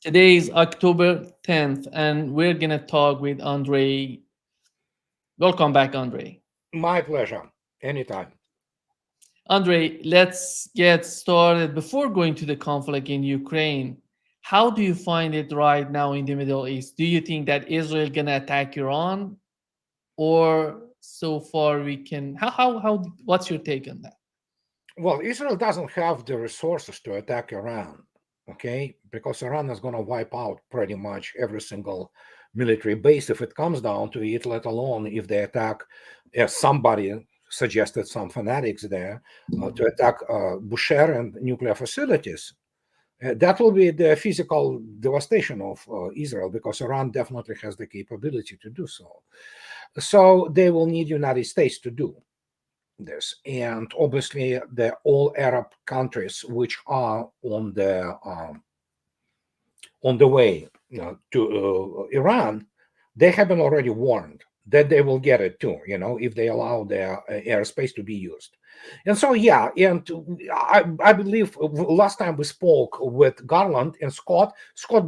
Today is October 10th, and we're going to talk with Andrei. Welcome back, Andrei. My pleasure. Anytime. Andrei, let's get started. Before going to the conflict in Ukraine, how do you find it right now in the Middle East? Do you think that Israel going to attack Iran? Or so far we can, what's your take on that? Well, Israel doesn't have the resources to attack Iran, okay? Because Iran is going to wipe out pretty much every single military base if it comes down to it, let alone if they attack, as somebody suggested, some fanatics there, to attack Bushehr and nuclear facilities. That will be the physical devastation of Israel because Iran definitely has the capability to do so. So they will need United States to do this, and obviously the all Arab countries which are on the way to Iran, they have been already warned that they will get it too, if they allow their airspace to be used. And so, yeah, and I believe last time we spoke with Garland and Scott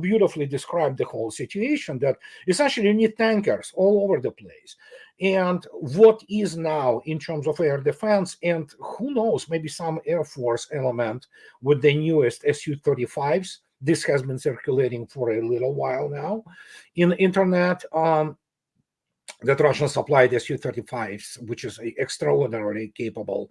beautifully described the whole situation that essentially you need tankers all over the place. And what is now in terms of air defense, and who knows, maybe some Air Force element with the newest Su-35s. This has been circulating for a little while now in the internet. That Russian supplied Su-35s, which is an extraordinarily capable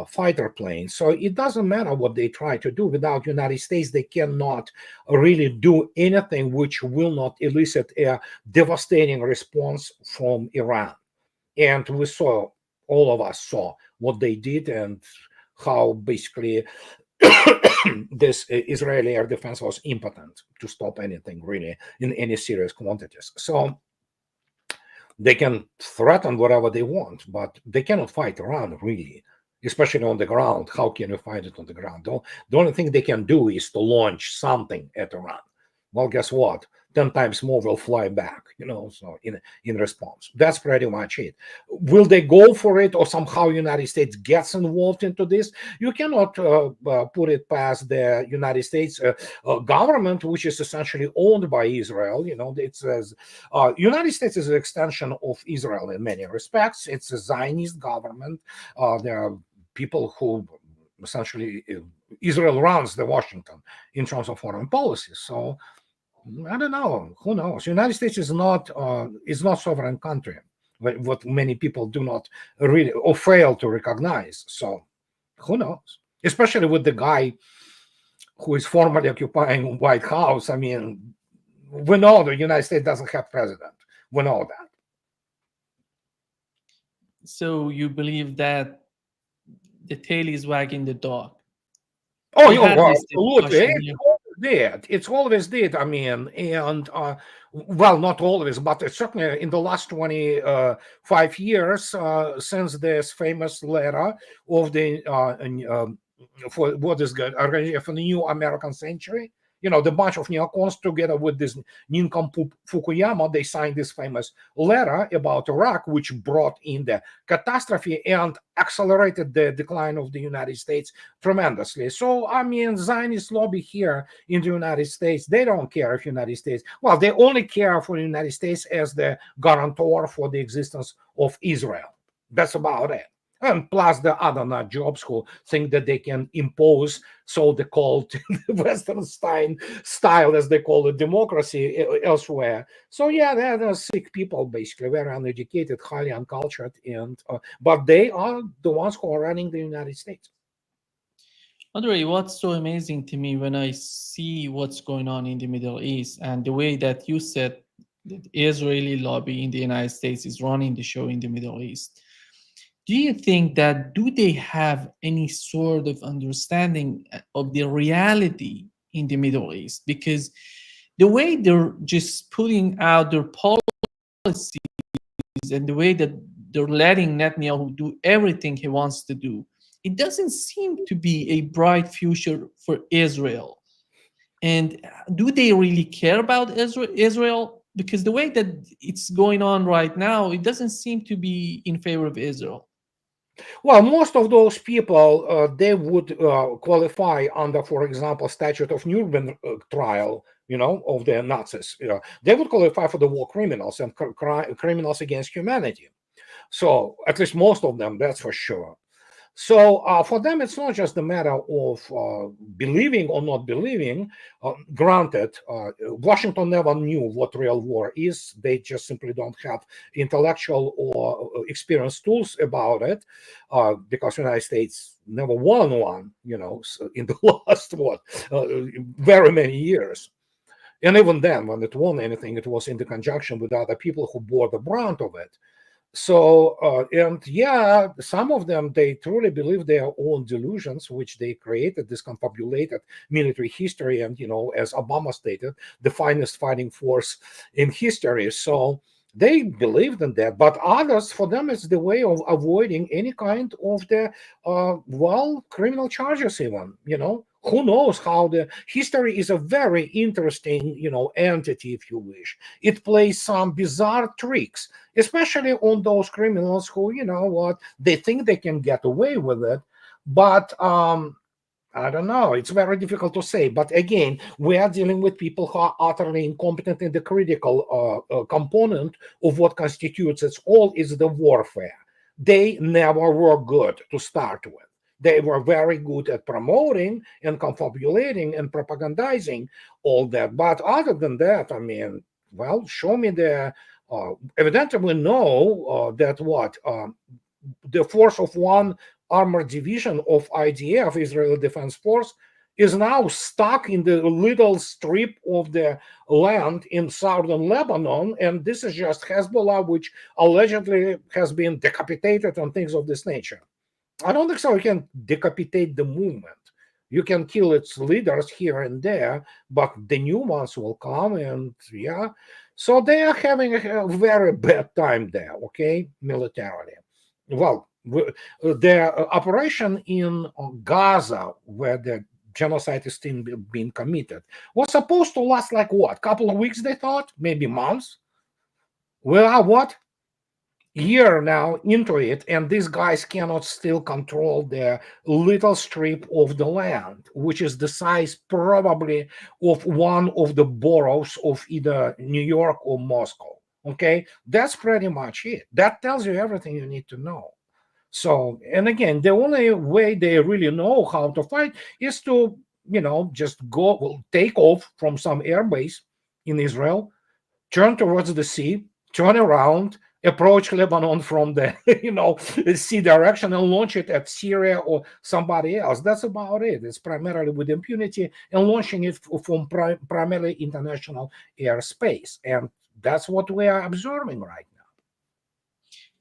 fighter plane. So it doesn't matter what they try to do. Without United States, they cannot really do anything which will not elicit a devastating response from Iran. And we saw, all of us saw what they did and how basically this Israeli air defense was impotent to stop anything really in any serious quantities. So they can threaten whatever they want, but they cannot fight Iran really, especially on the ground. How can you fight it on the ground? The only thing they can do is to launch something at Iran. Well, guess what? 10 times more will fly back, so in response. That's pretty much it. Will they go for it or somehow United States gets involved into this? You cannot put it past the United States government, which is essentially owned by Israel. It says United States is an extension of Israel in many respects. It's a Zionist government. There are people who essentially Israel runs the Washington in terms of foreign policy. So I don't know. Who knows? United States is not sovereign country, what many people do not really or fail to recognize. So who knows? Especially with the guy who is formerly occupying White House. I mean, we know the United States doesn't have president. We know that. So you believe that the tail is wagging the dog? Oh, We had well, this absolutely. discussion here. It's always did. I mean, and well, not always, but certainly in the last 25 years, since this famous letter of the for what is good organization for the new American century. The bunch of neocons together with this nincompoop Fukuyama, they signed this famous letter about Iraq, which brought in the catastrophe and accelerated the decline of the United States tremendously. So, I mean, Zionist lobby here in the United States, they don't care if United States, well, they only care for the United States as the guarantor for the existence of Israel. That's about it. And plus the other nut jobs who think that they can impose so-called Western style, as they call it, democracy elsewhere. So yeah, they're sick people, basically, very uneducated, highly uncultured, and but they are the ones who are running the United States. Andrei, what's so amazing to me when I see what's going on in the Middle East and the way that you said that the Israeli lobby in the United States is running the show in the Middle East. Do you think that do they have any sort of understanding of the reality in the Middle East? Because the way they're just putting out their policies and the way that they're letting Netanyahu do everything he wants to do, it doesn't seem to be a bright future for Israel. And do they really care about Israel? Because the way that it's going on right now, it doesn't seem to be in favor of Israel. Well, most of those people, they would qualify under, for example, Statute of Nuremberg trial of the Nazis. They would qualify for the war criminals and criminals against humanity. So at least most of them, that's for sure. So for them, it's not just a matter of believing or not believing. Granted, Washington never knew what real war is. They just simply don't have intellectual or experience tools about it, because the United States never won one, in the last, very many years. And even then, when it won anything, it was in the conjunction with other people who bore the brunt of it. So and yeah, some of them, they truly believe their own delusions, which they created, this confabulated military history, and as Obama stated, the finest fighting force in history. So they believed in that, but others, for them, it's the way of avoiding any kind of the criminal charges. Even who knows how the history is a very interesting entity, if you wish. It plays some bizarre tricks, especially on those criminals who they think they can get away with it, but I don't know. It's very difficult to say. But again, we are dealing with people who are utterly incompetent in the critical component of what constitutes its all is the warfare. They never were good to start with. They were very good at promoting and confabulating and propagandizing all that. But other than that, I mean, show me the. Evidently, we know that the force of one armored division of IDF, Israeli Defense Force, is now stuck in the little strip of the land in southern Lebanon, and this is just Hezbollah, which allegedly has been decapitated and things of this nature. I don't think so. You can decapitate the movement. You can kill its leaders here and there, but the new ones will come, and yeah. So they are having a very bad time there, okay, militarily. Well, the operation in Gaza, where the genocide is still being committed, was supposed to last like what? Couple of weeks, they thought? Maybe months? We are what? Year now into it, and these guys cannot still control the little strip of the land, which is the size probably of one of the boroughs of either New York or Moscow. Okay, that's pretty much it. That tells you everything you need to know. So, and again, the only way they really know how to fight is to, just take off from some airbase in Israel, turn towards the sea, turn around, approach Lebanon from the sea direction, and launch it at Syria or somebody else. That's about it. It's primarily with impunity and launching it from primarily international airspace, and that's what we are observing right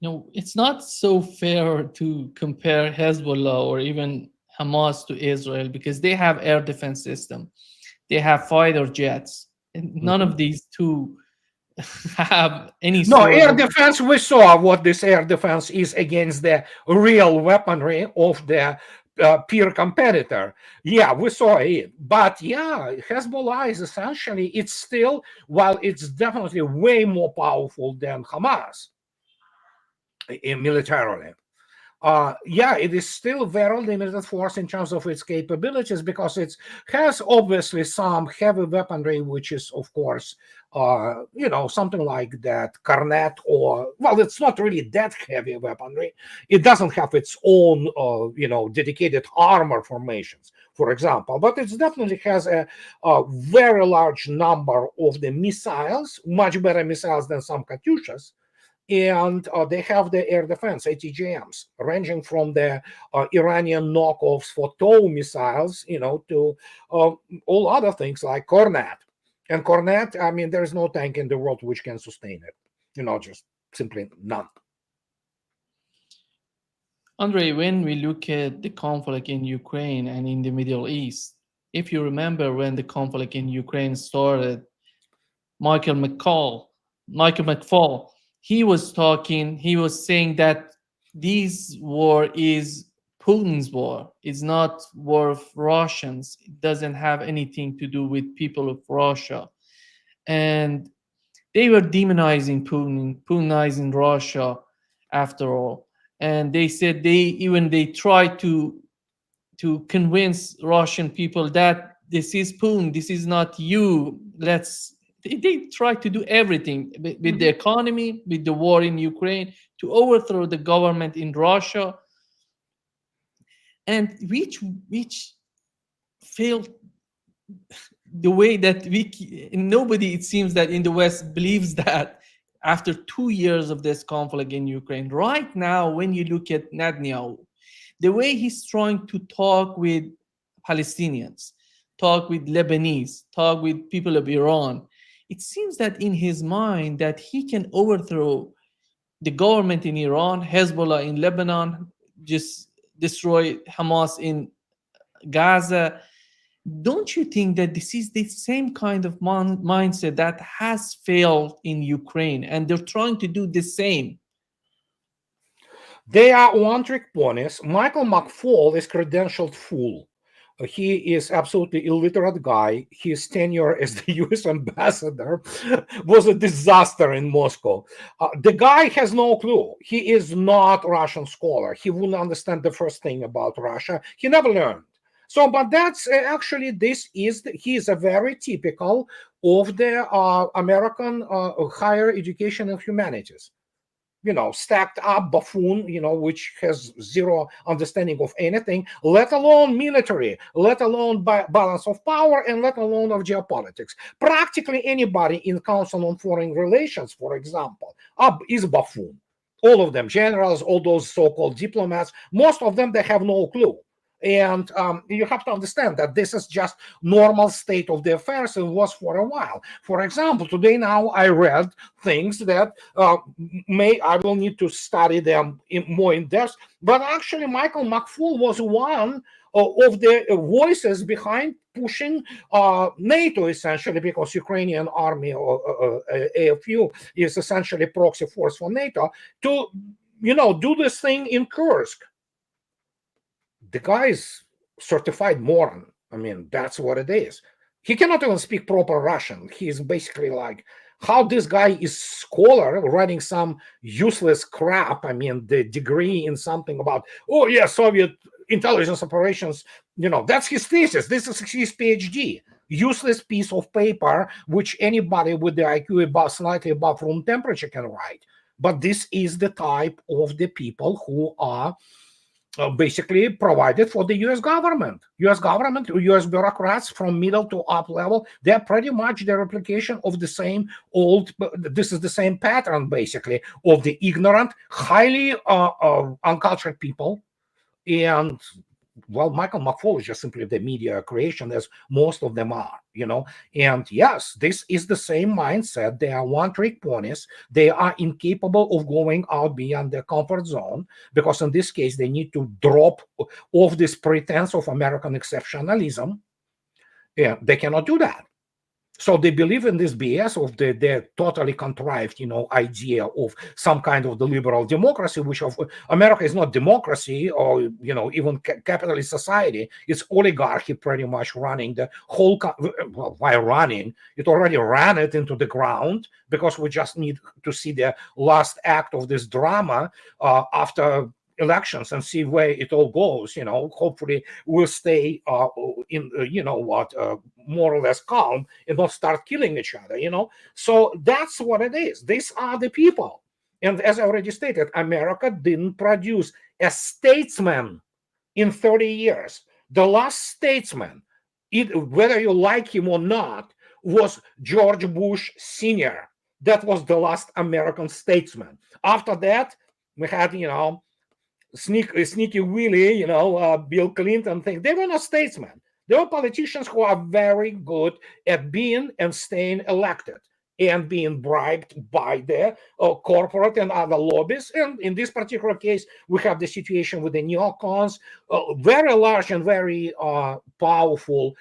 now. It's not so fair to compare Hezbollah or even Hamas to Israel because they have air defense system, they have fighter jets, and none of these two have any No, sort air of. defense, we saw what this air defense is against the real weaponry of the peer competitor. Yeah, we saw it. But yeah, Hezbollah is essentially, it's still, while it's definitely way more powerful than Hamas militarily. Yeah, it is still very limited force in terms of its capabilities because it has obviously some heavy weaponry, which is, of course, something like that Cornet, or, well, it's not really that heavy weaponry. It doesn't have its own, dedicated armor formations, for example, but it definitely has a very large number of the missiles, much better missiles than some Katyushas. And they have the air defense, ATGMs, ranging from the Iranian knockoffs for TOW missiles, to all other things like Cornet. And Cornet, I mean, there's no tank in the world which can sustain it. Just simply none. Andrei, when we look at the conflict in Ukraine and in the Middle East, if you remember when the conflict in Ukraine started, Michael McFall, he was saying that this war is Putin's war. It's not war of Russians. It doesn't have anything to do with people of Russia. And they were demonizing Putin, Putinizing Russia after all. And they said they tried to convince Russian people that this is Poon, this is not you. They try to do everything with the economy, with the war in Ukraine, to overthrow the government in Russia, and which failed the way that nobody, it seems, that in the West believes that after 2 years of this conflict in Ukraine. Right now, when you look at Netanyahu, the way he's trying to talk with Palestinians, talk with Lebanese, talk with people of Iran, it seems that in his mind that he can overthrow the government in Iran, Hezbollah in Lebanon, just destroy Hamas in Gaza. Don't you think that this is the same kind of mindset that has failed in Ukraine, and they're trying to do the same? They are one-trick ponies. Michael McFall is credentialed fool. He is absolutely illiterate guy. His tenure as the U.S. ambassador was a disaster in Moscow. The guy has no clue. He is not a Russian scholar. He wouldn't understand the first thing about Russia. He never learned. So, but that's actually, he is a very typical of the American higher education and humanities. Stacked up buffoon, which has zero understanding of anything, let alone military, let alone balance of power, and let alone of geopolitics. Practically anybody in Council on Foreign Relations, for example, is buffoon. All of them, generals, all those so-called diplomats, most of them, they have no clue. And you have to understand that this is just normal state of the affairs and was for a while. For example, today now I read things that I will need to study them more in depth. But actually, Michael McFall was one of the voices behind pushing NATO, essentially, because Ukrainian army or AFU is essentially proxy force for NATO, to do this thing in Kursk. The guy is certified moron. I mean, that's what it is. He cannot even speak proper Russian. He's basically like, how this guy is scholar writing some useless crap. I mean, the degree in something about, oh yeah, Soviet intelligence operations, that's his thesis. This is his PhD. Useless piece of paper, which anybody with the IQ slightly above room temperature can write. But this is the type of the people who are basically provided for the U.S. government. U.S. bureaucrats from middle to up level, they're pretty much the replication of the same this is the same pattern, basically, of the ignorant, highly uncultured people. And well, Michael McFall is just simply the media creation, as most of them are, And yes, this is the same mindset. They are one-trick ponies. They are incapable of going out beyond their comfort zone, because in this case, they need to drop off this pretense of American exceptionalism. Yeah, they cannot do that. So they believe in this BS of their totally contrived, idea of some kind of the liberal democracy, which of America is not democracy or, even capitalist society. It's oligarchy pretty much running the whole, while running, it already ran it into the ground, because we just need to see the last act of this drama after elections and see where it all goes. Hopefully we'll stay in more or less calm and not start killing each other. So that's what it is. These are the people. And as I already stated, America didn't produce a statesman in 30 years. The last statesman, whether you like him or not, was George Bush Sr. That was the last American statesman. After that, we had Sneaky Willie, Bill Clinton thing. They were not statesmen. They were politicians who are very good at being and staying elected and being bribed by the corporate and other lobbies. And in this particular case, we have the situation with the neocons, very large and very powerful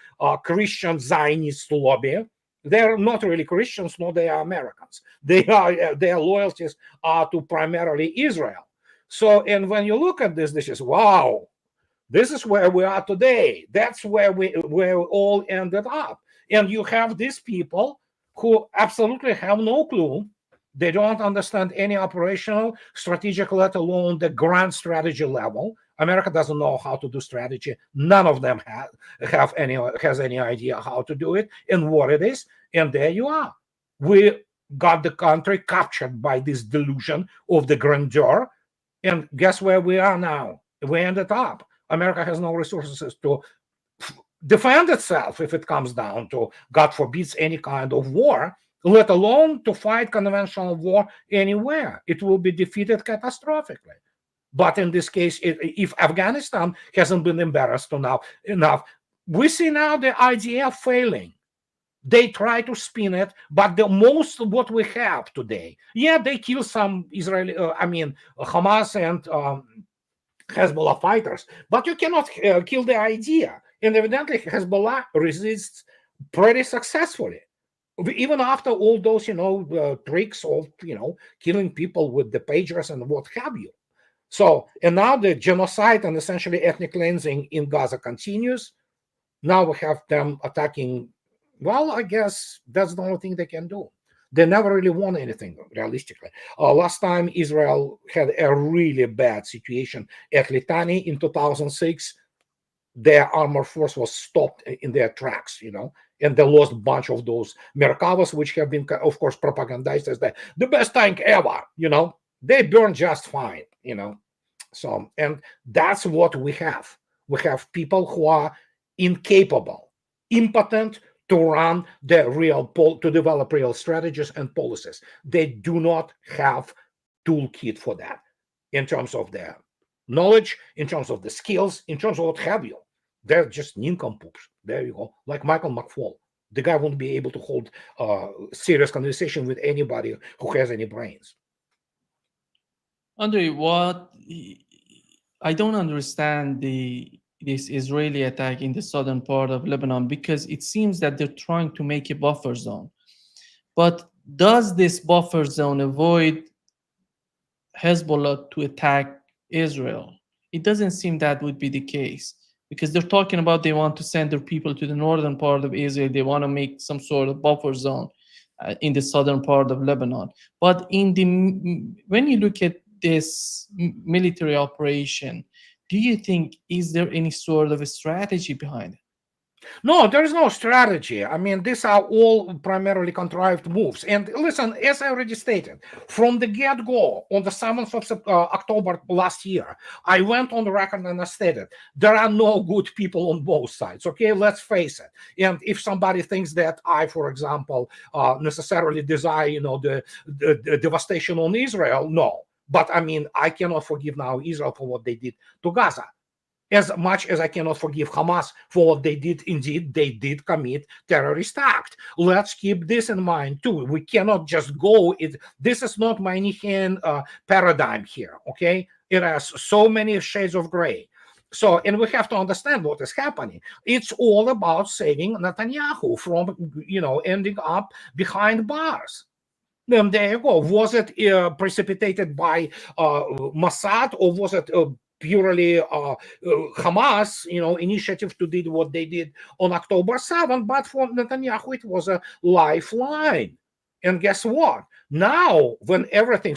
Christian Zionist lobby. They're not really Christians, no, they are Americans. Their loyalties are to primarily Israel. So, and when you look at this is, wow, this is where we are today. That's where we all ended up. And you have these people who absolutely have no clue. They don't understand any operational, strategic, let alone the grand strategy level. America doesn't know how to do strategy. None of them has any idea how to do it and what it is. And there you are. We got the country captured by this delusion of the grandeur. And guess where we are now? We ended up. America has no resources to defend itself if it comes down to, God forbids, any kind of war, let alone to fight conventional war anywhere. It will be defeated catastrophically. But in this case, if Afghanistan hasn't been embarrassed enough, we see now the idea failing. They try to spin it, but the most of what we have today, yeah, they kill some Hamas and Hezbollah fighters, but you cannot kill the idea. And evidently, Hezbollah resists pretty successfully, even after all those, tricks of, killing people with the pagers and what have you. So, and now the genocide and essentially ethnic cleansing in Gaza continues. Now we have them attacking. Well, I guess that's the only thing they can do. They never really won anything, realistically. Last time Israel had a really bad situation at Litani in 2006, their armor force was stopped in their tracks, and they lost a bunch of those Merkavas, which have been, of course, propagandized as the best tank ever, They burned just fine, So, and that's what we have. We have people who are incapable, impotent to run to develop real strategies and policies. They do not have toolkit for that in terms of their knowledge, in terms of the skills, in terms of what have you. They're just nincompoops. There you go. Like Michael McFall. The guy won't be able to hold serious conversation with anybody who has any brains. Andrei, I don't understand this Israeli attack in the southern part of Lebanon, because it seems that they're trying to make a buffer zone. But does this buffer zone avoid Hezbollah to attack Israel? It doesn't seem that would be the case, because they're talking about they want to send their people to the northern part of Israel. They want to make some sort of buffer zone in the southern part of Lebanon. But when you look at this military operation, do you think, is there any sort of a strategy behind it? No, there is no strategy. I mean, these are all primarily contrived moves. And listen, as I already stated, from the get-go, on the 7th of October last year, I went on the record and I stated, there are no good people on both sides, okay? Let's face it. And if somebody thinks that I, for example, necessarily desire, the devastation on Israel, no. But I mean, I cannot forgive now Israel for what they did to Gaza. As much as I cannot forgive Hamas for what they did. Indeed, they did commit terrorist act. Let's keep this in mind too. We cannot just go. This is not Manichaean paradigm here, okay? It has so many shades of gray. So, and we have to understand what is happening. It's all about saving Netanyahu from, ending up behind bars. Then there you go. Was it precipitated by Mossad, or was it purely Hamas, initiative to do what they did on October 7th? But for Netanyahu, it was a lifeline. And guess what? Now, when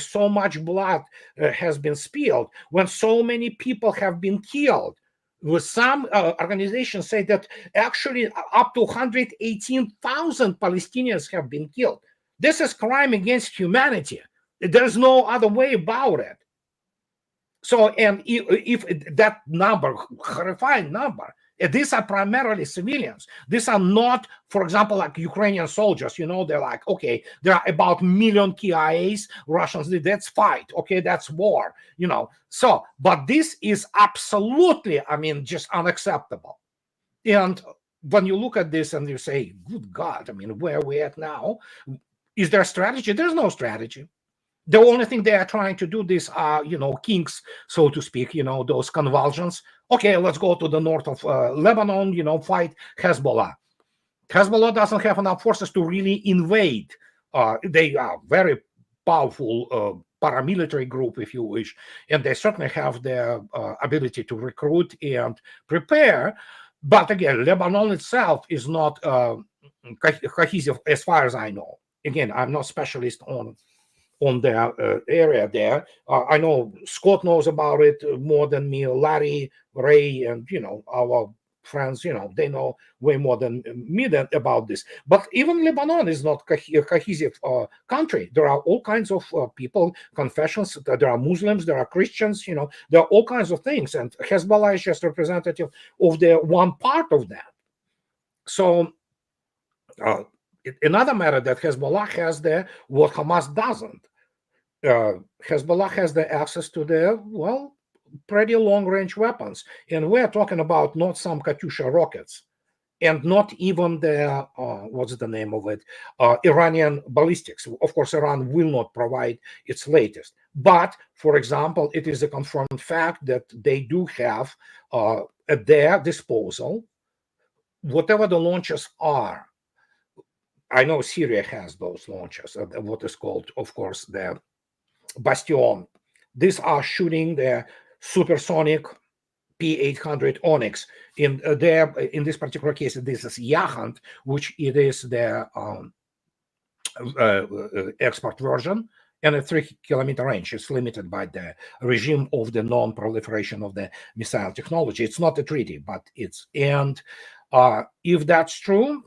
so much blood has been spilled, when so many people have been killed, with some organizations say that actually up to 118,000 Palestinians have been killed. This is crime against humanity. There's no other way about it. So, and if that number, horrifying number, these are primarily civilians. These are not, for example, like Ukrainian soldiers. They're like, okay, there are about 1 million KIAs. Russians did. That's fight. Okay, that's war. So, but this is absolutely, just unacceptable. And when you look at this and you say, good God, where are we at now? Is there a strategy? There's no strategy. The only thing they are trying to do, these are, kinks, so to speak, those convulsions. Okay, let's go to the north of Lebanon, fight Hezbollah. Hezbollah doesn't have enough forces to really invade. They are very powerful paramilitary group, if you wish, and they certainly have the ability to recruit and prepare. But again, Lebanon itself is not cohesive as far as I know. Again, I'm not specialist on on the area there. I know Scott knows about it more than me, Larry, Ray, and our friends, they know way more than me about this. But even Lebanon is not a cohesive country. There are all kinds of people, confessions. There are Muslims, there are Christians. There are all kinds of things, and Hezbollah is just representative of the one part of that. So another matter that Hezbollah has there, what Hamas doesn't. Hezbollah has the access to the pretty long-range weapons, and we're talking about not some Katyusha rockets, and not even the what's the name of it, Iranian ballistics. Of course, Iran will not provide its latest, but for example, it is a confirmed fact that they do have at their disposal whatever the launches are. I know Syria has those launches, what is called, of course, the Bastion. These are shooting the supersonic P-800 Onyx. In this particular case, this is Yahant, which it is the export version, and a 3-kilometer range. It's limited by the regime of the non-proliferation of the missile technology. It's not a treaty, but it's. And if that's true,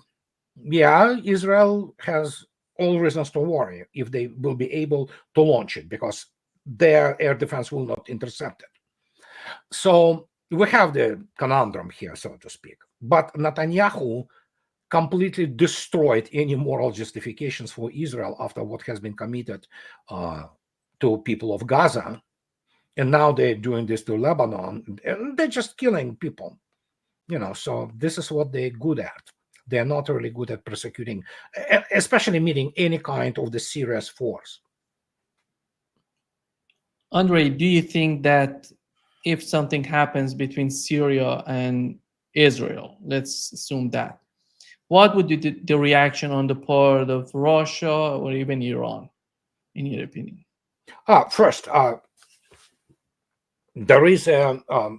yeah, Israel has all reasons to worry if they will be able to launch it, because their air defense will not intercept it. So we have the conundrum here, so to speak. But Netanyahu completely destroyed any moral justifications for Israel after what has been committed to people of Gaza. And now they're doing this to Lebanon, and they're just killing people. So this is what they're good at. They're not really good at persecuting, especially meeting any kind of the serious force. Andrei, do you think that if something happens between Syria and Israel, let's assume that, what would be the reaction on the part of Russia or even Iran, in your opinion? First, there is now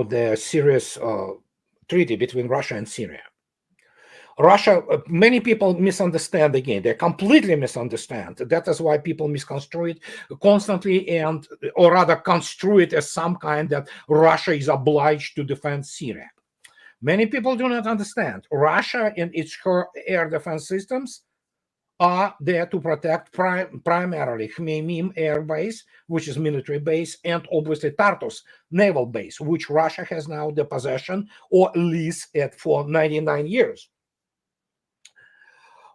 the serious treaty between Russia and Syria. Russia, many people misunderstand again. They completely misunderstand. That is why people misconstrue it constantly, or rather construe it as some kind that Russia is obliged to defend Syria. Many people do not understand. Russia and her air defense systems are there to protect primarily Khmeimim air base, which is military base, and obviously Tartus naval base, which Russia has now the possession or lease it for 99 years.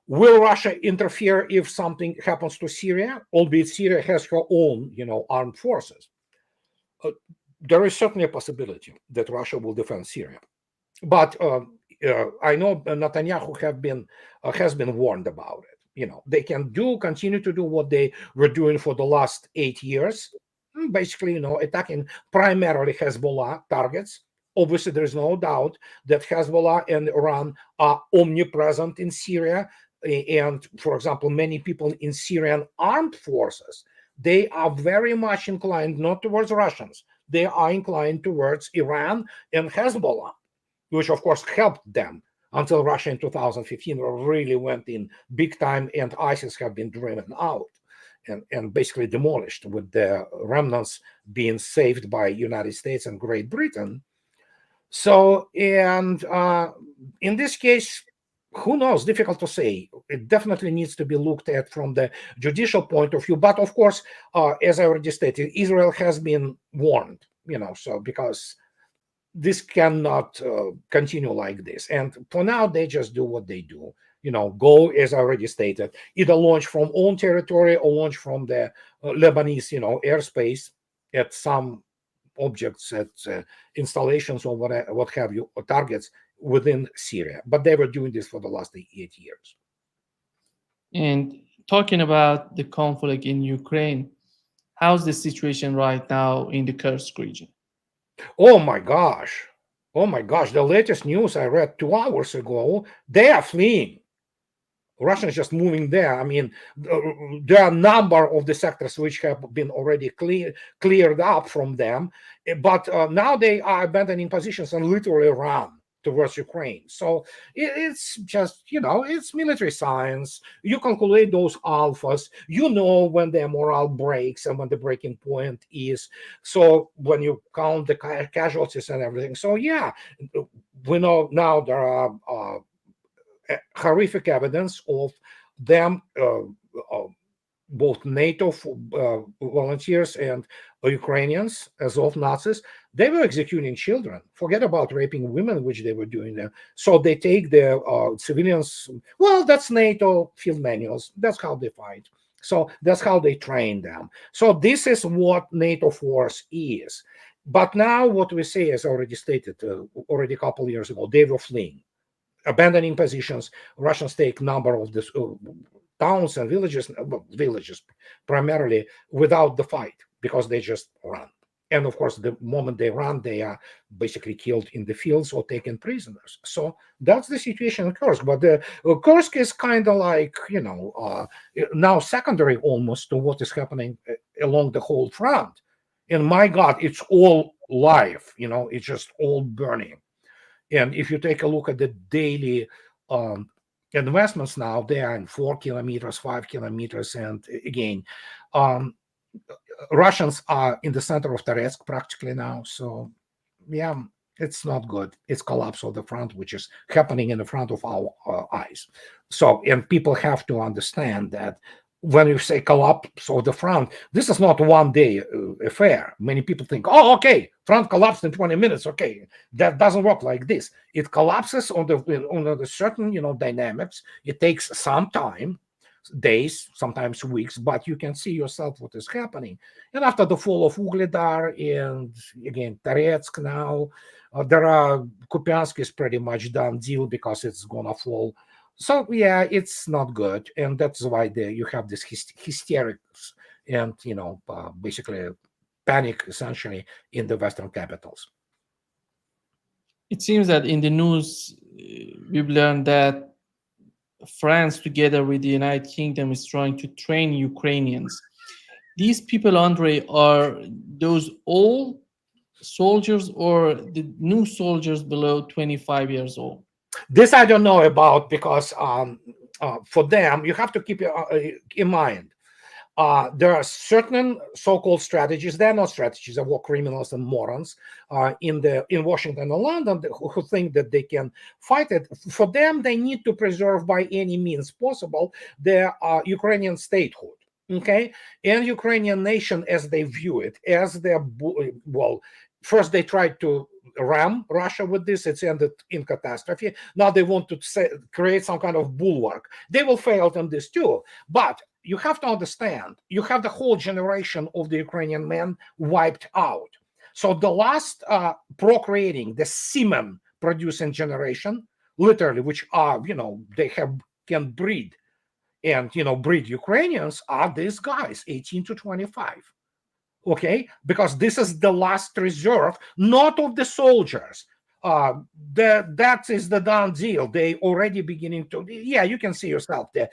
Will Russia interfere if something happens to Syria, albeit Syria has her own, armed forces? There is certainly a possibility that Russia will defend Syria. But I know Netanyahu has been warned about it. They can continue to do what they were doing for the last 8 years, basically, attacking primarily Hezbollah targets. Obviously, there is no doubt that Hezbollah and Iran are omnipresent in Syria. And, for example, many people in Syrian armed forces, they are very much inclined not towards Russians. They are inclined towards Iran and Hezbollah, which, of course, helped them until Russia in 2015 really went in big time, and ISIS have been driven out and basically demolished, with the remnants being saved by United States and Great Britain. So, and in this case, who knows? Difficult to say. It definitely needs to be looked at from the judicial point of view. But of course, as I already stated, Israel has been warned, so because this cannot continue like this. And for now, they just do what they do. Go, as I already stated, either launch from own territory or launch from the Lebanese, airspace at some objects, at installations or what have you, or targets within Syria. But they were doing this for the last 8 years. And talking about the conflict in Ukraine, how's the situation right now in the Kursk region? Oh my gosh. The latest news I read 2 hours ago, they are fleeing. Russians just moving there. I mean, there are a number of the sectors which have been already cleared up from them, but now they are abandoning positions and literally run towards Ukraine. So it's just, it's military science. You calculate those alphas. You know when their morale breaks and when the breaking point is. So when you count the casualties and everything. So yeah, we know now there are horrific evidence of them, both NATO volunteers and Ukrainians, as of Nazis, they were executing children. Forget about raping women, which they were doing there. So they take the civilians. Well, that's NATO field manuals. That's how they fight. So that's how they train them. So this is what NATO force is. But now what we say, as already stated, already a couple of years ago, they were fleeing, abandoning positions. Russians take number of this towns and villages primarily without the fight, because they just run. And of course, the moment they run, they are basically killed in the fields or taken prisoners. So that's the situation in Kursk. But Kursk is kind of like, now secondary almost to what is happening along the whole front. And my God, it's all live, it's just all burning. And if you take a look at the daily investments now, they are in 4 kilometers, 5 kilometers. And again, Russians are in the center of Toretsk practically now. So, yeah, it's not good. It's collapse of the front, which is happening in the front of our eyes. So, and people have to understand that when you say collapse of the front, this is not one day affair. Many people think, oh, okay, front collapsed in 20 minutes. Okay, that doesn't work like this. It collapses on the certain, dynamics. It takes some time, days, sometimes weeks, but you can see yourself what is happening. And after the fall of Ugledar and again Toretsk now, there are Kupiansk is pretty much done deal because it's gonna fall. So yeah, it's not good, and that's why you have this hysterics and basically panic essentially in the Western capitals. It seems that in the news, we've learned that France, together with the United Kingdom, is trying to train Ukrainians. These people, Andrei, are those old soldiers or the new soldiers below 25 years old? This I don't know about, because for them, you have to keep in mind, there are certain so-called strategies. They're not strategies. They're war criminals and morons in Washington and London who think that they can fight it. For them, they need to preserve by any means possible their Ukrainian statehood. Okay, and Ukrainian nation as they view it, as their first they tried to ram Russia with this. It's ended in catastrophe. Now they want to create some kind of bulwark. They will fail on this too. But you have to understand, you have the whole generation of the Ukrainian men wiped out. So the last procreating, the semen producing generation, literally, which are, they can breed and, breed Ukrainians, are these guys, 18 to 25. Okay, because this is the last reserve, not of the soldiers. That is the done deal. They already beginning to. Yeah, you can see yourself there.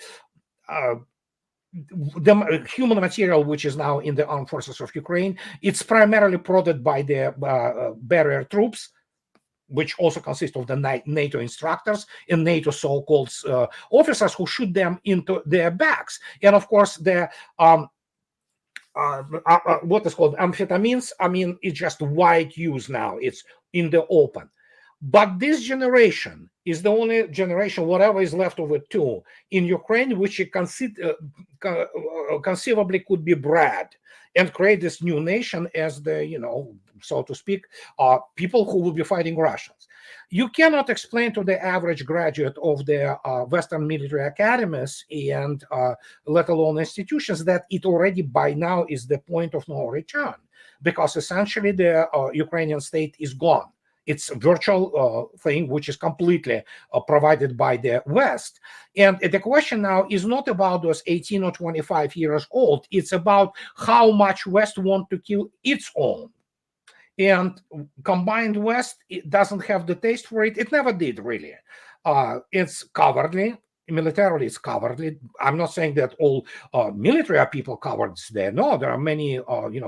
The human material which is now in the armed forces of Ukraine, it's primarily prodded by the barrier troops, which also consist of the NATO instructors and NATO so-called officers who shoot them into their backs. And of course, the what is called amphetamines, I mean, it's just wide use now. It's in the open. But this generation is the only generation, whatever is left of it too, in Ukraine, which conceivably could be bred and create this new nation as the, so to speak, people who will be fighting Russians. You cannot explain to the average graduate of the Western military academies and let alone institutions that it already by now is the point of no return, because essentially the Ukrainian state is gone. It's a virtual thing which is completely provided by the West. And the question now is not about those 18 or 25 years old. It's about how much West want to kill its own. And combined West, it doesn't have the taste for it. It never did, really. It's cowardly. Militarily, it's covered. I'm not saying that all military are people covered there. No, there are many,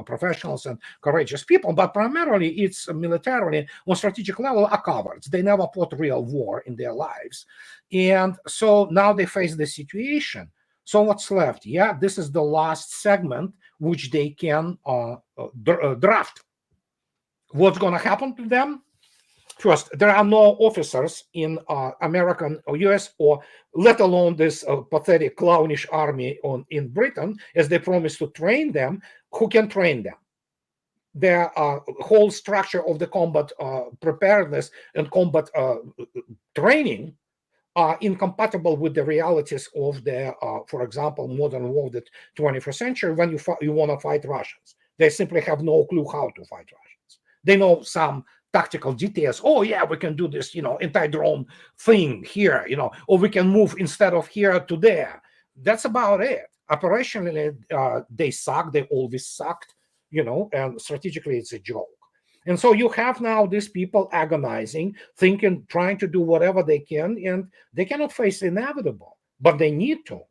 professionals and courageous people, but primarily it's militarily on strategic level are covered. They never fought real war in their lives, and so now they face the situation. So what's left? Yeah, this is the last segment which they can draft. What's going to happen to them? First, there are no officers in American or US, or let alone this pathetic clownish army in Britain, as they promised to train them. Who can train them? The whole structure of the combat preparedness and combat training are incompatible with the realities of the, for example, modern war, the 21st century, when you want to fight Russians. They simply have no clue how to fight Russians. They know some tactical details. Oh, yeah, we can do this, anti-drone thing here, or we can move instead of here to there. That's about it. Operationally, they suck. They always sucked, and strategically, it's a joke. And so you have now these people agonizing, thinking, trying to do whatever they can, and they cannot face the inevitable, but they need to.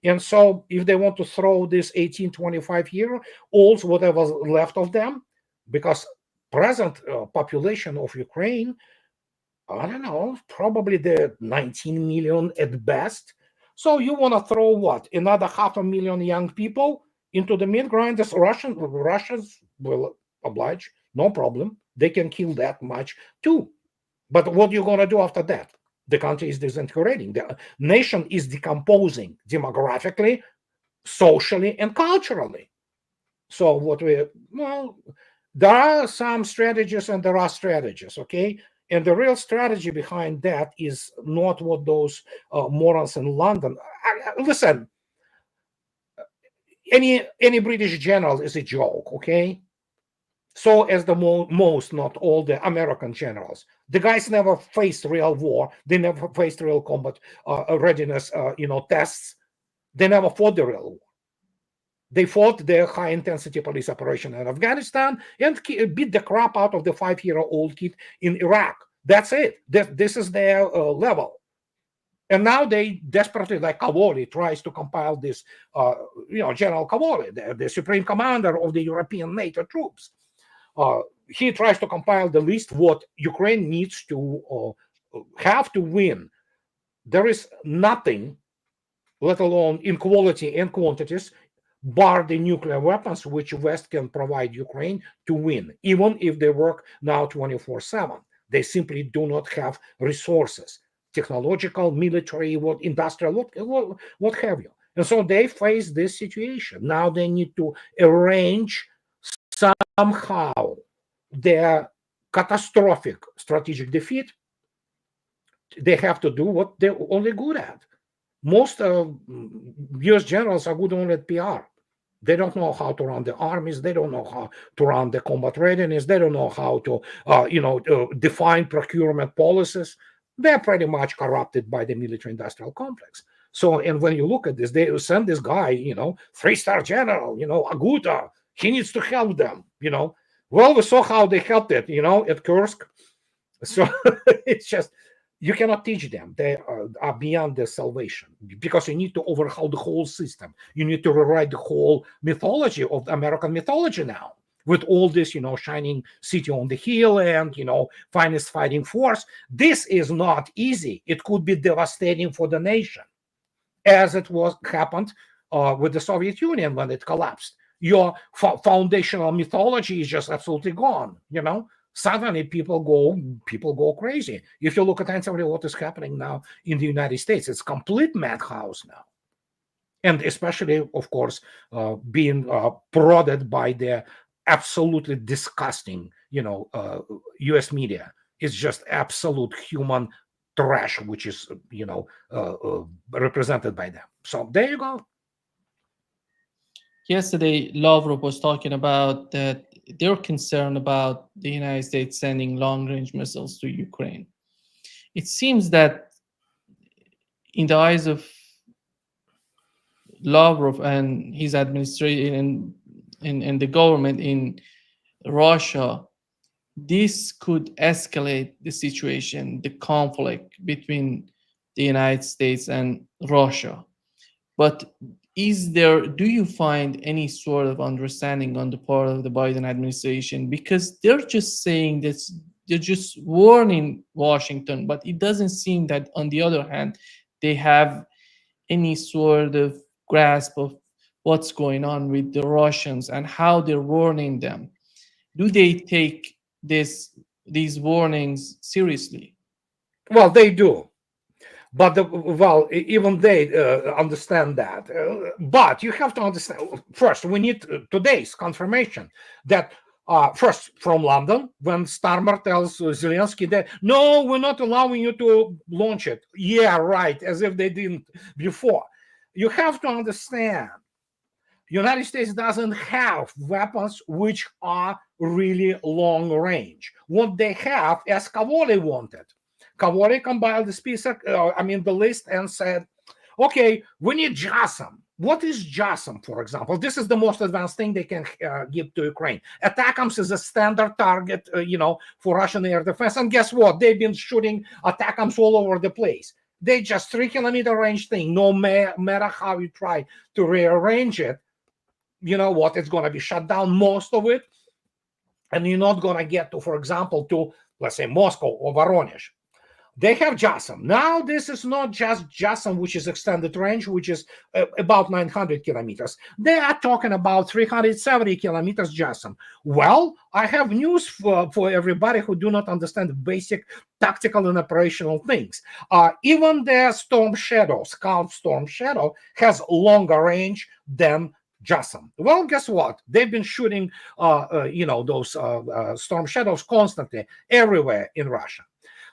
And so if they want to throw this 18-25-year-olds, whatever's left of them, because present population of Ukraine, I don't know, probably the 19 million at best. So you want to throw what? Another 500,000 young people into the meat grinders? Russians will oblige. No problem. They can kill that much too. But what are you going to do after that? The country is disintegrating. The nation is decomposing demographically, socially, and culturally. So there are some strategies and there are strategies, okay? And the real strategy behind that is not what those morons in London. Listen, any British general is a joke, okay? So as the most, not all the American generals. The guys never faced real war. They never faced real combat readiness, tests. They never fought the real war. They fought the high-intensity police operation in Afghanistan and beat the crap out of the 5-year-old kid in Iraq. That's it. This is their level. And now they desperately, like Cavoli tries to compile this, General Cavoli, the supreme commander of the European NATO troops. He tries to compile the list what Ukraine needs to have to win. There is nothing, let alone in quality and quantities, bar the nuclear weapons which West can provide Ukraine to win, even if they work now 24/7. They simply do not have resources, technological, military, industrial, what have you. And so they face this situation. Now they need to arrange somehow their catastrophic strategic defeat. They have to do what they're only good at. Most US generals are good only at PR. They don't know how to run the armies. They don't know how to run the combat readiness. They don't know how to, define procurement policies. They're pretty much corrupted by the military-industrial complex. So, and when you look at this, they send this guy, 3-star general, Aguta. He needs to help them, Well, we saw how they helped it, at Kursk. So it's just, you cannot teach them. They are beyond their salvation because you need to overhaul the whole system. You need to rewrite the whole mythology of American mythology now with all this, shining city on the hill and, finest fighting force. This is not easy. It could be devastating for the nation, as it happened with the Soviet Union when it collapsed. Your foundational mythology is just absolutely gone, Suddenly people go crazy. If you look attentively what is happening now in the United States, it's complete madhouse now. And especially, of course, being prodded by the absolutely disgusting, US media. It's just absolute human trash, which is, represented by them. So there you go. Yesterday, Lavrov was talking about that they're concerned about the United States sending long-range missiles to Ukraine. It seems that in the eyes of Lavrov and his administration and the government in Russia, this could escalate the situation, the conflict between the United States and Russia. But do you find any sort of understanding on the part of the Biden administration? Because they're just saying this, they're just warning Washington, but it doesn't seem that on the other hand, they have any sort of grasp of what's going on with the Russians and how they're warning them. Do they take these warnings seriously? Well, they do. But well, even they understand that. But you have to understand first. We need today's confirmation that first from London, when Starmer tells Zelensky that no, we're not allowing you to launch it. Yeah, right, as if they didn't before. You have to understand. United States doesn't have weapons which are really long range. What they have, as Cavoli wanted, Cavoli compiled the list, and said, okay, we need JASM. What is JASM, for example? This is the most advanced thing they can give to Ukraine. ATACMS is a standard target, for Russian air defense. And guess what? They've been shooting ATACMS all over the place. They just 3-kilometer range thing. No matter how you try to rearrange it, you know what? It's going to be shut down, most of it. And you're not going to get to, for example, to, let's say, Moscow or Voronezh. They have JASM. Now, this is not just JASM, which is extended range, which is about 900 kilometers. They are talking about 370 kilometers JASM. Well, I have news for everybody who do not understand basic tactical and operational things. Even the Storm Shadow, Scout Storm Shadow, has longer range than JASM. Well, guess what? They've been shooting, those Storm Shadows constantly everywhere in Russia.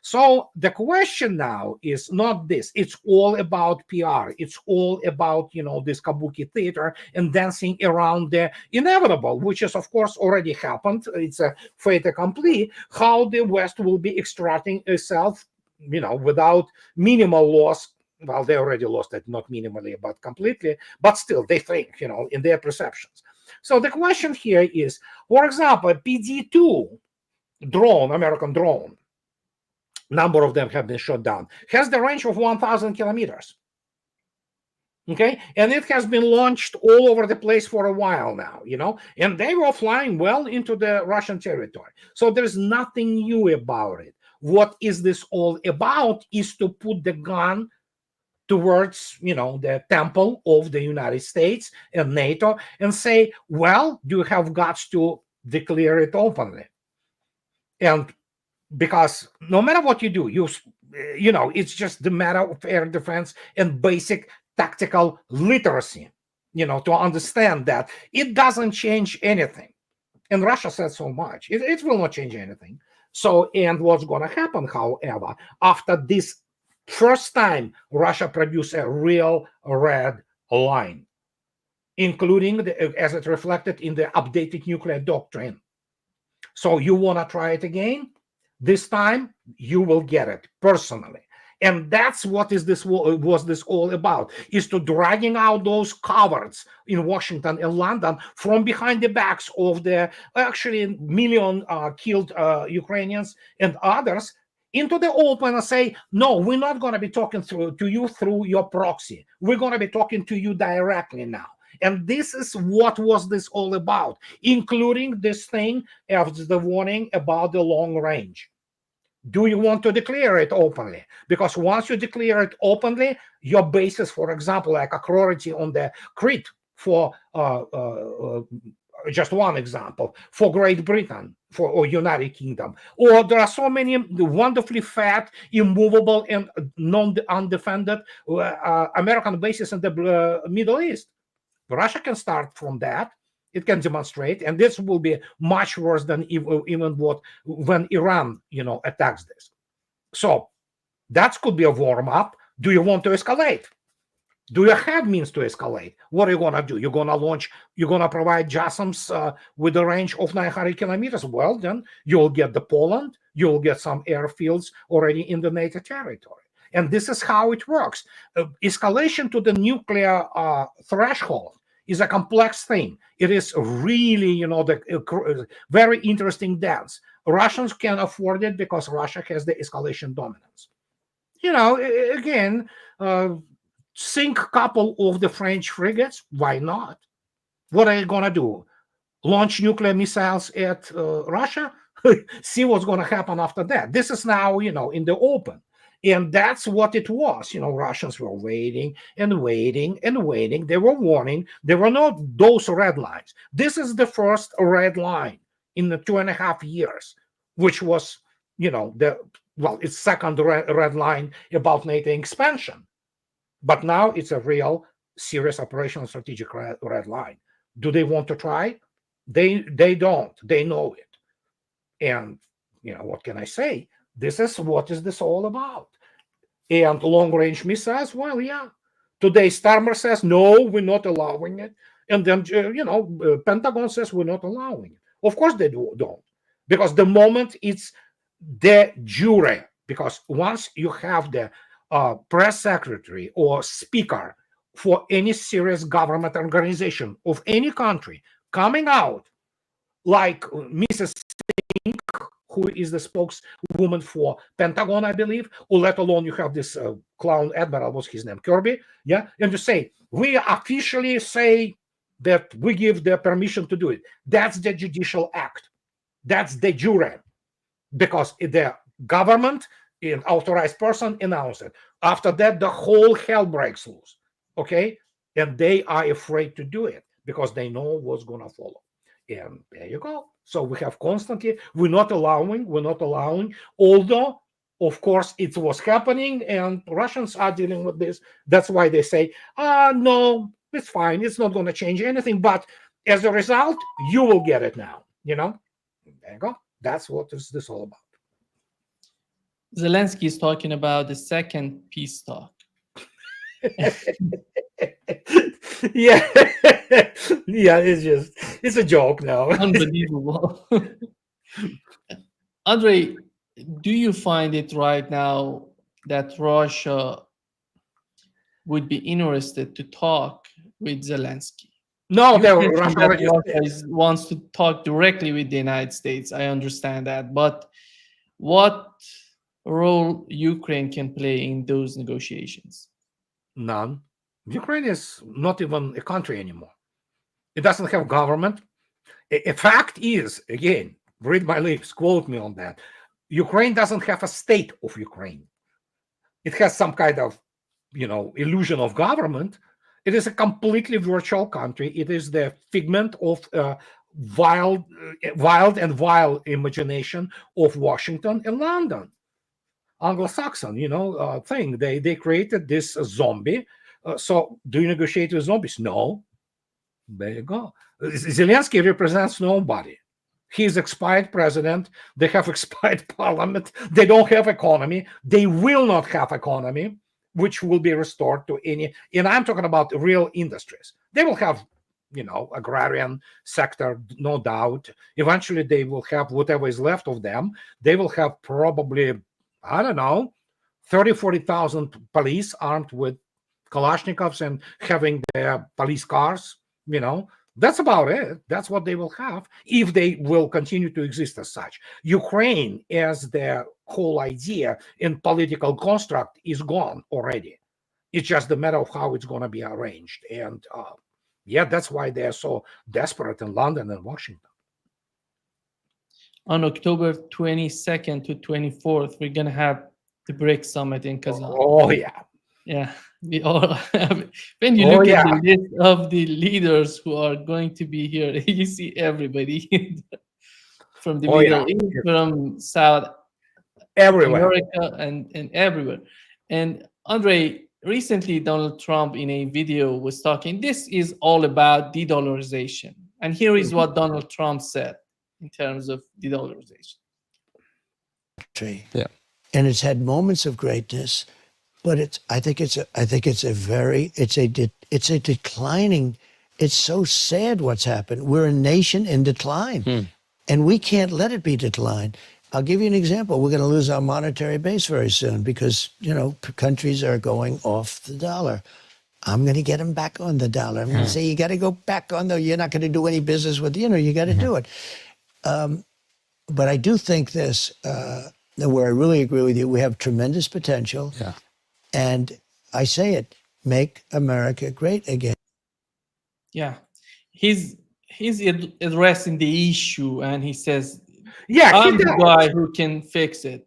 So the question now is not this. It's all about PR. It's all about, this kabuki theater and dancing around the inevitable, which is, of course, already happened. It's a fait accompli, how the West will be extracting itself, without minimal loss. Well, they already lost it, not minimally, but completely. But still, they think, in their perceptions. So the question here is, for example, PD-2 drone, American drone, number of them have been shot down, has the range of 1,000 kilometers. Okay, and it has been launched all over the place for a while now, and they were flying well into the Russian territory. So there's nothing new about it. What is this all about is to put the gun towards, the temple of the United States and NATO and say, well, you have got to declare it openly. And because no matter what you do, it's just the matter of air defense and basic tactical literacy, to understand that it doesn't change anything. And Russia said so much. It will not change anything. So, and what's going to happen, however, after this first time Russia produced a real red line, including as it reflected in the updated nuclear doctrine. So you want to try it again? This time you will get it personally. And that's what was this all about, is to dragging out those cowards in Washington and London from behind the backs of the actually million killed Ukrainians and others into the open and say, no, we're not going to be talking to you through your proxy. We're going to be talking to you directly now. And this is what was this all about, including this thing of the warning about the long range. Do you want to declare it openly? Because once you declare it openly, your basis, for example, like authority on the Crete for just one example, for Great Britain, or United Kingdom, or there are so many wonderfully fat, immovable, and undefended American bases in the Middle East. Russia can start from that. It can demonstrate, and this will be much worse than even when Iran, attacks this. So that could be a warm up. Do you want to escalate? Do you have means to escalate? What are you going to do? You're going to provide JASMs with a range of 900 kilometers. Well, then you'll get the Poland. You'll get some airfields already in the NATO territory. And this is how it works. Escalation to the nuclear threshold is a complex thing. It is really, the very interesting dance. Russians can afford it because Russia has the escalation dominance. Again, sink a couple of the French frigates. Why not? What are you going to do? Launch nuclear missiles at Russia? See what's going to happen after that. This is now, in the open. And that's what it was. Russians were waiting and waiting and waiting. They were warning. There were not those red lines. This is the first red line in the 2.5 years, which was, it's second red line about NATO expansion. But now it's a real serious operational strategic red line. Do they want to try? They don't. They know it. And, what can I say? This is what is this all about. And long-range missiles, well, yeah. Today, Starmer says, no, we're not allowing it. And then, Pentagon says we're not allowing it. Of course they don't. Because the moment it's de jure, because once you have the press secretary or speaker for any serious government organization of any country coming out, like Mrs. Singh, who is the spokeswoman for Pentagon, I believe, or let alone you have this clown admiral, what's his name, Kirby, yeah, and you say, we officially say that we give the permission to do it. That's the judicial act. That's de jure, because the government, an authorized person, announced it. After that, the whole hell breaks loose, okay? And they are afraid to do it because they know what's going to follow. And there you go. So we have constantly, we're not allowing, although, of course, it was happening and Russians are dealing with this. That's why they say, no, it's fine. It's not going to change anything. But as a result, you will get it now, There you go. That's what is this all about. Zelensky is talking about the second peace talk. Yeah. Yeah, it's a joke now. Unbelievable. Andrei, do you find it right now that Russia would be interested to talk with Zelensky? No, Russia wants to talk directly with the United States. I understand that. But what role Ukraine can play in those negotiations? None. Ukraine is not even a country anymore. It doesn't have government. A fact is, again, read my lips, quote me on that. Ukraine doesn't have a state of Ukraine. It has some kind of, illusion of government. It is a completely virtual country. It is the figment of wild and vile imagination of Washington and London. Anglo-Saxon, thing. They created this zombie. So do you negotiate with zombies? No. There you go. Zelensky represents nobody. He's expired president. They have expired parliament. They don't have economy. They will not have economy, which will be restored to any. And I'm talking about real industries. They will have, agrarian sector, no doubt. Eventually, they will have whatever is left of them. They will have probably, I don't know, 30, 40,000 police armed with Kalashnikovs and having their police cars, That's about it. That's what they will have if they will continue to exist as such. Ukraine, as the whole idea and political construct, is gone already. It's just a matter of how it's going to be arranged. And that's why they're so desperate in London and Washington. On October 22nd to 24th, we're going to have the BRICS summit in Kazan. Oh, yeah. Yeah, we all have. When you look at the list of the leaders who are going to be here, you see everybody from the Middle East, from South America, and everywhere. And Andrei, recently Donald Trump in a video was talking, this is all about de-dollarization. And here is what Donald Trump said in terms of de-dollarization. Yeah. And it's had moments of greatness. But I think it's a declining. It's so sad what's happened. We're a nation in decline, and we can't let it be declined. I'll give you an example. We're going to lose our monetary base very soon because countries are going off the dollar. I'm going to get them back on the dollar. I'm going to say you got to go back on you're not going to do any business with you got to do it. But I do think this. where I really agree with you. We have tremendous potential. Yeah. And I say it, make America great again. Yeah, he's addressing the issue, and he says, Yeah, he "I'm the does. guy who can fix it."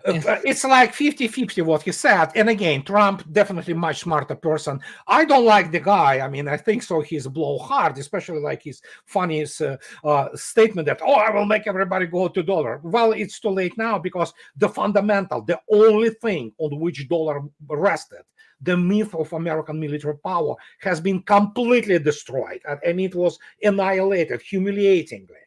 It's like 50-50 what he said. And again, Trump definitely much smarter person. I don't like the guy. I mean, I think so he's blowhard, especially like his funniest statement that, oh, I will make everybody go to dollar. Well, it's too late now, because the fundamental, the only thing on which dollar rested, the myth of American military power, has been completely destroyed. And it was annihilated humiliatingly.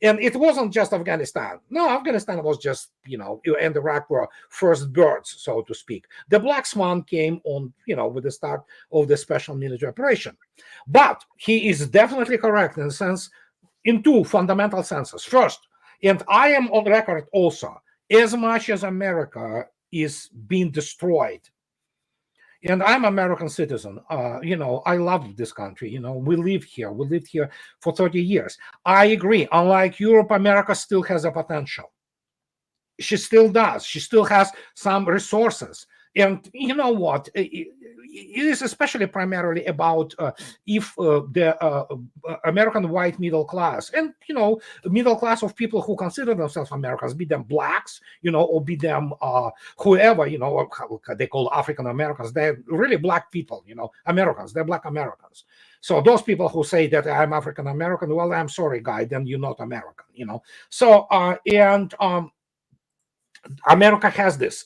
And it wasn't just Afghanistan. No, Afghanistan was just, and Iraq were first birds, so to speak. The Black Swan came on, with the start of the special military operation. But he is definitely correct in a sense, in two fundamental senses. First, and I am on record also, as much as America is being destroyed, and I'm American citizen. I love this country. We live here. We lived here for 30 years. I agree. Unlike Europe, America still has a potential. She still does. She still has some resources. And you know what? It is especially primarily about if the American white middle class and, middle class of people who consider themselves Americans, be them blacks, or be them whoever, they call African Americans. They're really black people, Americans. They're black Americans. So those people who say that I'm African American, well, I'm sorry, guy, then you're not American, So, America has this.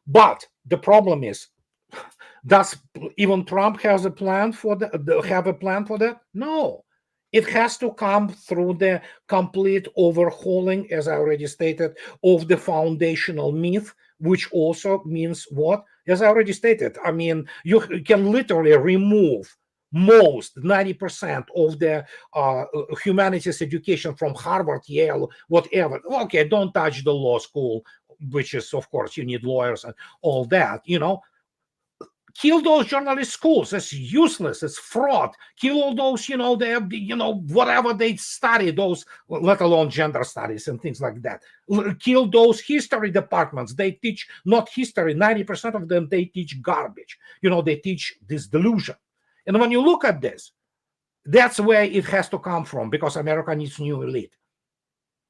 But the problem is, does even Trump have a plan for that? No. It has to come through the complete overhauling, as I already stated, of the foundational myth, which also means what? As I already stated, I mean, you can literally remove most 90% of the humanities education from Harvard, Yale, whatever. Okay, don't touch the law school, which is, of course, you need lawyers and all that, kill those journalist schools. It's useless. It's fraud. Kill all those, whatever they study, those, let alone gender studies and things like that. Kill those history departments. They teach not history. 90% of them, they teach garbage. They teach this delusion. And when you look at this, that's where it has to come from, because America needs new elite.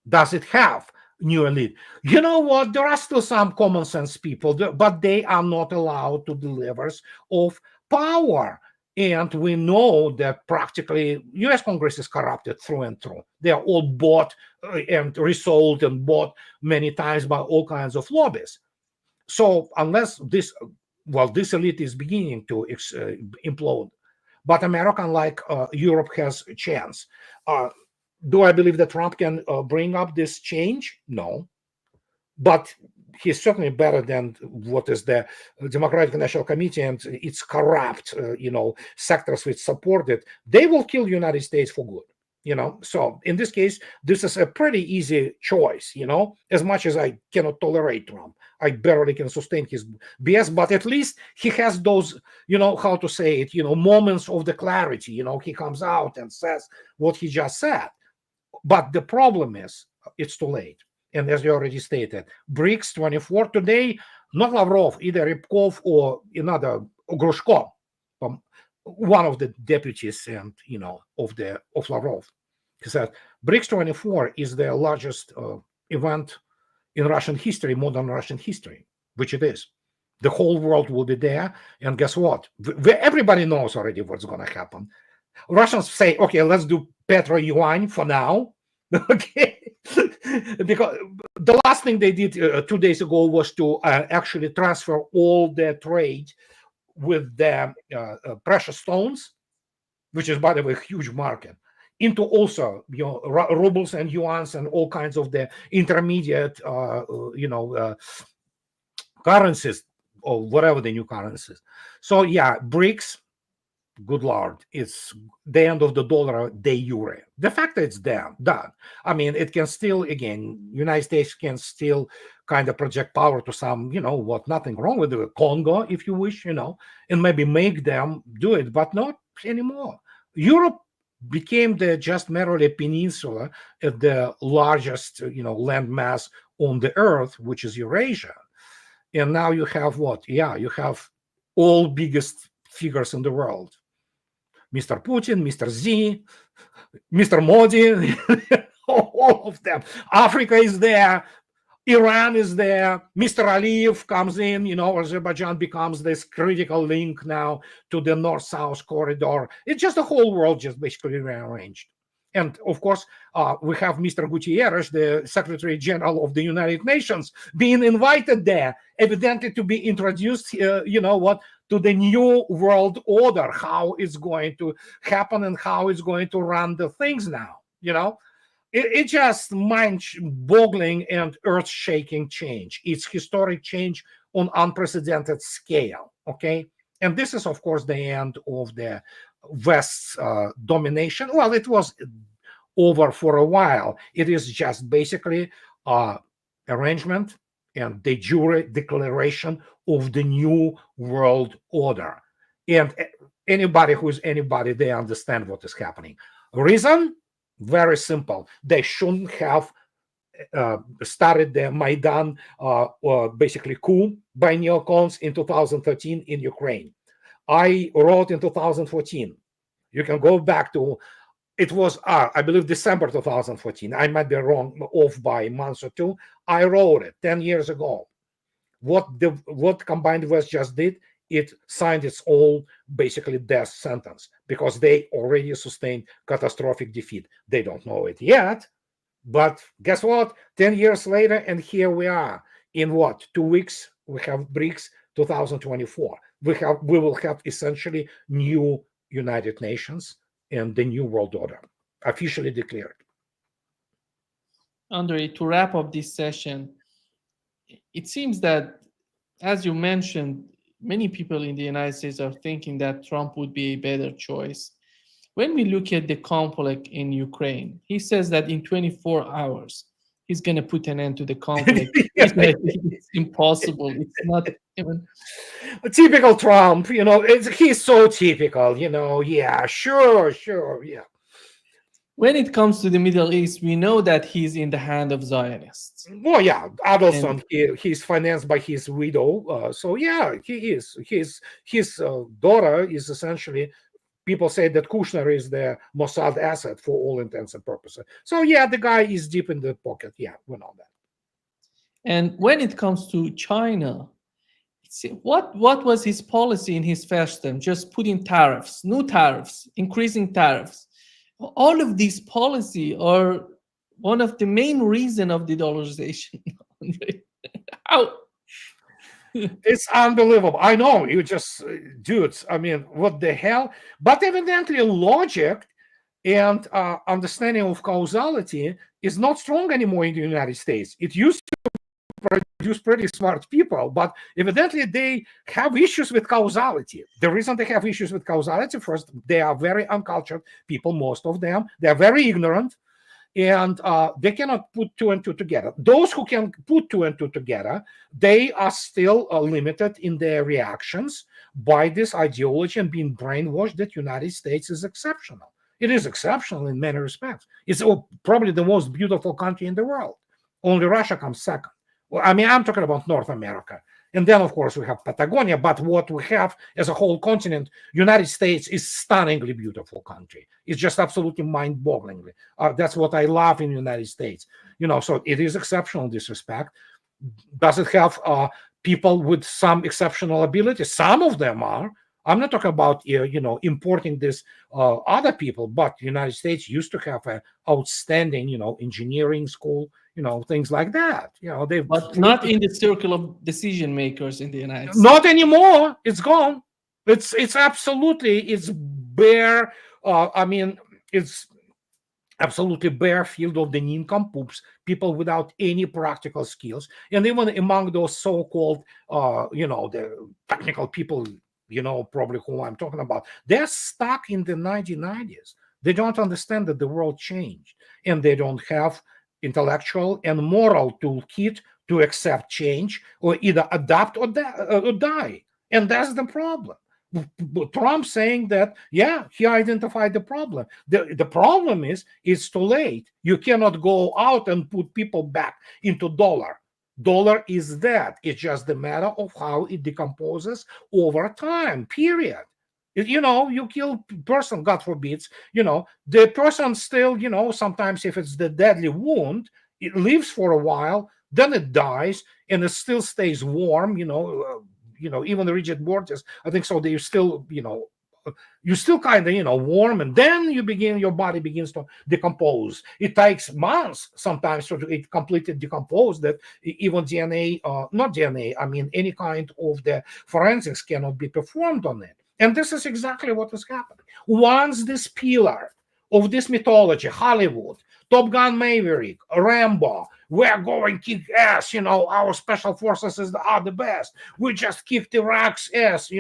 Does it have new elite? You know what? There are still some common sense people, but they are not allowed to deliver of power. And we know that practically U.S. Congress is corrupted through and through. They are all bought and resold and bought many times by all kinds of lobbies. So unless this elite is beginning to implode, but America, unlike Europe, has a chance. Do I believe that Trump can bring up this change? No. But he's certainly better than what is the Democratic National Committee and its corrupt, sectors which support it. They will kill the United States for good. So in this case, this is a pretty easy choice, as much as I cannot tolerate Trump. I barely can sustain his BS, but at least he has those, how to say it, moments of the clarity. He comes out and says what he just said. But the problem is, it's too late. And as you already stated, BRICS 24 today, not Lavrov, either Rybkov or another Grushko, one of the deputies and of Lavrov. He said BRICS 24 is the largest event in Russian history, modern Russian history, which it is. The whole world will be there, and guess what? Everybody knows already what's going to happen. Russians say, okay, let's do Petro Yuan for now. Okay, because the last thing they did 2 days ago was to actually transfer all their trade with the precious stones, which is, by the way, a huge market, into also rubles and yuans and all kinds of the intermediate currencies or whatever the new currencies. So yeah, BRICS, good Lord, it's the end of the dollar de jure. The fact that it's done. I mean, it can still, again, United States can still kind of project power to some, nothing wrong with the Congo, if you wish, and maybe make them do it, but not anymore. Europe became the just merely peninsula at the largest, landmass on the earth, which is Eurasia. And now you have what? Yeah, you have all biggest figures in the world. Mr. Putin, Mr. Z, Mr. Modi, all of them. Africa is there. Iran is there. Mr. Aliyev comes in. Azerbaijan becomes this critical link now to the north-south corridor. It's just the whole world just basically rearranged. And of course, we have Mr. Gutierrez, the Secretary General of the United Nations, being invited there, evidently to be introduced, to the new world order, how it's going to happen and how it's going to run the things now. It's just mind-boggling and earth-shaking change. It's historic change on unprecedented scale, okay? And this is, of course, the end of the West's domination. Well, it was over for a while. It is just basically arrangement and de jure declaration of the new world order. And anybody who is anybody, they understand what is happening. Reason? Very simple. They shouldn't have started the Maidan, basically coup by neocons in 2013 in Ukraine. I wrote in 2014. You can go back to, it was, I believe, December 2014. I might be wrong, off by a month or two. I wrote it 10 years ago. What Combined West just did, it signed its own basically death sentence because they already sustained catastrophic defeat. They don't know it yet, but guess what? 10 years later, and here we are. In what? 2 weeks, we have BRICS 2024. We will have essentially new United Nations and the new world order officially declared. Andrei, to wrap up this session, it seems that, as you mentioned, many people in the United States are thinking that Trump would be a better choice. When we look at the conflict in Ukraine, he says that in 24 hours, he's going to put an end to the conflict. It's impossible. It's not even... Typical Trump, he's so typical, yeah, sure, yeah. When it comes to the Middle East, we know that he's in the hand of Zionists. Well, yeah, Adelson, he's financed by his widow. So, yeah, he is. His daughter is essentially, people say that Kushner is the Mossad asset for all intents and purposes. So, yeah, the guy is deep in the pocket. Yeah, we know that. And when it comes to China, what was his policy in his first term? Just putting tariffs, new tariffs, increasing tariffs. All of these policy are one of the main reason of the dollarization. How? It's unbelievable. I know, you just, dudes, I mean, what the hell? But evidently logic and understanding of causality is not strong anymore in the United States. It used to produce pretty smart people, but evidently they have issues with causality. The reason they have issues with causality, first, they are very uncultured people, most of them. They are very ignorant, and they cannot put two and two together. Those who can put two and two together, they are still limited in their reactions by this ideology and being brainwashed that United States is exceptional. It is exceptional in many respects. It's probably the most beautiful country in the world. Only Russia comes second. Well, I mean, I'm talking about North America. And then, of course, we have Patagonia. But what we have as a whole continent, United States is stunningly beautiful country. It's just absolutely mind-bogglingly. That's what I love in the United States. So it is exceptional in this respect. Does it have people with some exceptional ability? Some of them are. I'm not talking about, importing this other people, but the United States used to have an outstanding, engineering school, things like that. But not in the circle of decision makers in the United States. Not anymore. It's gone. It's absolutely, it's bare. It's absolutely bare field of the nincompoops, people without any practical skills. And even among those so-called, the technical people, probably who I'm talking about, they're stuck in the 1990s. They don't understand that the world changed, and they don't have intellectual and moral toolkit to accept change or either adapt or die. And that's the problem. Trump saying that, yeah, he identified the problem. The problem is it's too late. You cannot go out and put people back into dollar. Dollar is dead. It's just the matter of how it decomposes over time, period. You kill person, God forbids, the person still, sometimes if it's the deadly wound, it lives for a while, then it dies, and it still stays warm, even the rigid borders, I think so, they still, you still kind of warm, and then your body begins to decompose. It takes months sometimes to it completely decompose, that even DNA, not DNA, I mean any kind of the forensics cannot be performed on it. And this is exactly what is happening. Once this pillar of this mythology, Hollywood, Top Gun Maverick, Rambo, we're going kick ass, our special forces are the best. We just kicked Iraq's ass,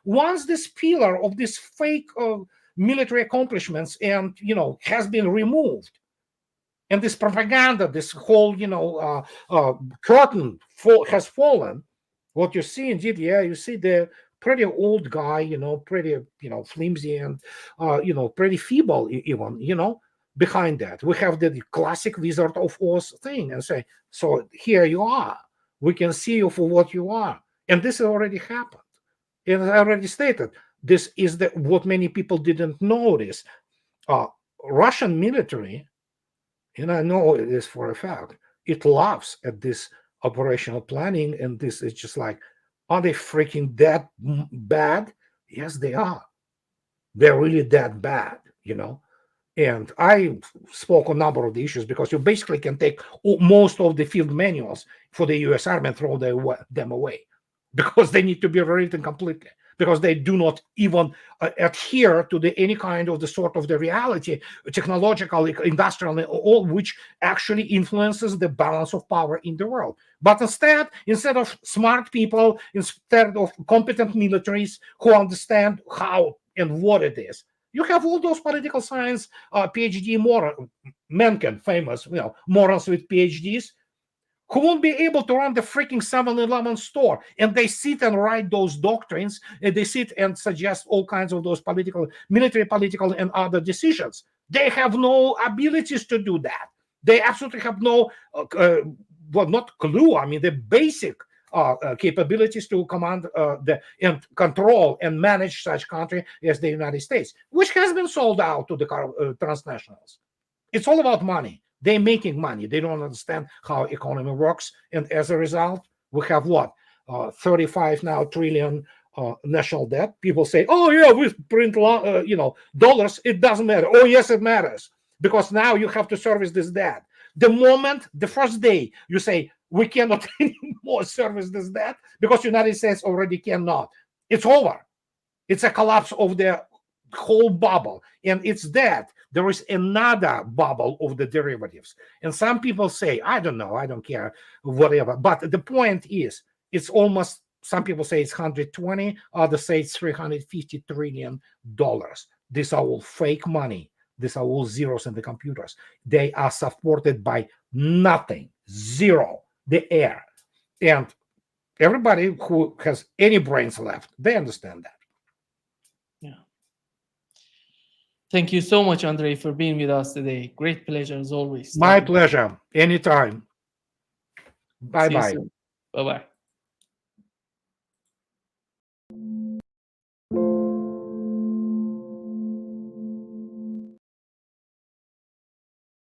Once this pillar of this fake military accomplishments and, has been removed, and this propaganda, this whole, curtain has fallen, what you see indeed, you see the pretty old guy, pretty, flimsy and, pretty feeble even, behind that. We have the classic Wizard of Oz thing and say, so here you are. We can see you for what you are. And this already happened. And I already stated, this is what many people didn't notice. Russian military, and I know it is for a fact, it laughs at this operational planning, and this is just like, are they freaking that bad? Yes, they are. They're really that bad, And I spoke on a number of the issues because you basically can take most of the field manuals for the U.S. Army and throw them away because they need to be rewritten completely, because they do not even adhere to any kind of the sort of the reality, technological, industrial, all which actually influences the balance of power in the world. But instead of smart people, instead of competent militaries who understand how and what it is, you have all those political science PhD Mencken, famous, morons with PhDs, who won't be able to run the freaking 7-Eleven store. And they sit and write those doctrines, and they sit and suggest all kinds of those military, political, and other decisions. They have no abilities to do that. They absolutely have no, not clue. I mean, the basic capabilities to command and control and manage such country as the United States, which has been sold out to the transnationals. It's all about money. They're making money. They don't understand how economy works. And as a result, we have what? 35 now trillion national debt. People say, oh, yeah, we print, dollars. It doesn't matter. Oh, yes, it matters. Because now you have to service this debt. The first day you say, we cannot anymore service this debt because United States already cannot. It's over. It's a collapse of the whole bubble, and it's that there is another bubble of the derivatives. And some people say, I don't know, I don't care, whatever. But the point is, it's almost, some people say it's 120, others say it's $350 trillion. These are all fake money. These are all zeros in the computers. They are supported by nothing, zero, the air. And everybody who has any brains left, they understand that. Yeah. Thank you so much, Andrei, for being with us today. Great pleasure as always. My pleasure. Anytime. Bye-bye. Bye-bye.